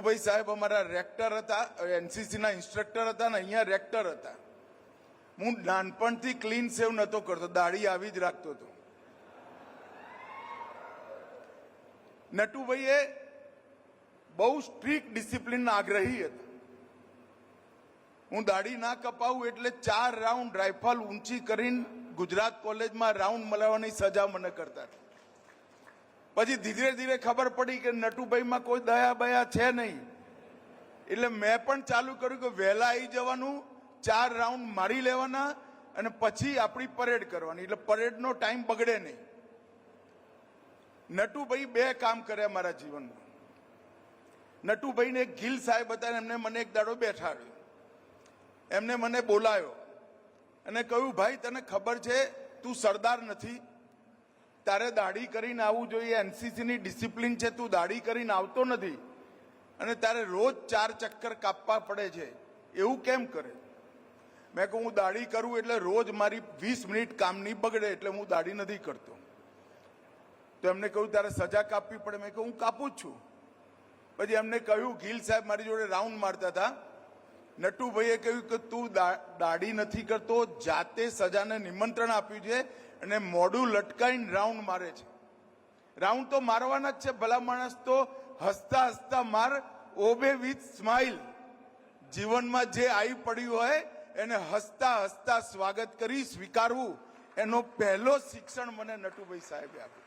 નટુભાઈ સાહેબ અમારા રેક્ટર હતા, એનસીસીના ઇન્સ્ટ્રક્ટર હતા ને અહીંયા રેક્ટર હતા. હું નાનપણથી ક્લીન સેવ નતો કરતો, દાઢી આવી જ રાખતો હતો. નટુભાઈએ બહુ સ્ટ્રિક્ટ ડિસિપ્લિન આગ્રહી હતા. હું દાઢી ના કપાવું એટલે 4 રાઉન્ડ રાઇફલ ઊંચી કરીને ગુજરાત કોલેજમાં રાઉન્ડ મલાવવાની સજા મને કરતા. પછી ધીરે ધીરે ખબર પડી કે નટુભાઈમાં કોઈ દયા બયા છે નહીં, એટલે મેં પણ ચાલુ કર્યું કે વહેલા આવી જવાનું, 4 રાઉન્ડ મારી લેવાના અને પછી આપણી પરેડ કરવાની, એટલે પરેડનો ટાઈમ બગડે નહીં. નટુભાઈ 2 કામ કર્યા મારા જીવનમાં. નટુભાઈને એક ગિલ સાહેબ હતા, એમને મને એક દાડો બેઠાડ્યો, એમને મને બોલાયો અને કહ્યું, ભાઈ તને ખબર છે તું સરદાર નથી, તારે દાઢી કરીને આવવું જોઈએ, એનસીસીની ડિસિપ્લિન છે, તું દાઢી કરીને આવતો નથી અને તારે રોજ 4 ચક્કર કાપવા પડે છે, એવું કેમ કરે? મેં કહું, હું દાઢી કરું એટલે રોજ મારી 20 મિનિટ કામની બગડે એટલે હું દાઢી નથી કરતો. તો એમને કહ્યું તારે સજા કાપવી પડે. મેં કહ્યું હું કાપું જ છું. પછી એમને કહ્યું, ગિલ સાહેબ મારી જોડે રાઉન્ડ મારતા હતા, નટુભાઈએ કહ્યું કે તું દાઢી નથી કરતો, જાતે સજાને નિમંત્રણ આપ્યું છે અને મોઢું લટકાઈને રાઉન્ડ મારે છે. રાઉન્ડ તો મારવાના જ છે, ભલા માણસ તો હસતા હસતા માર, ઓબે વિથ સ્માઇલ. જીવનમાં જે આવી પડ્યું હોય એને હસતા હસતા સ્વાગત કરી સ્વીકારવું, એનો પહેલો શિક્ષણ મને નટુભાઈ સાહેબે આપ્યું.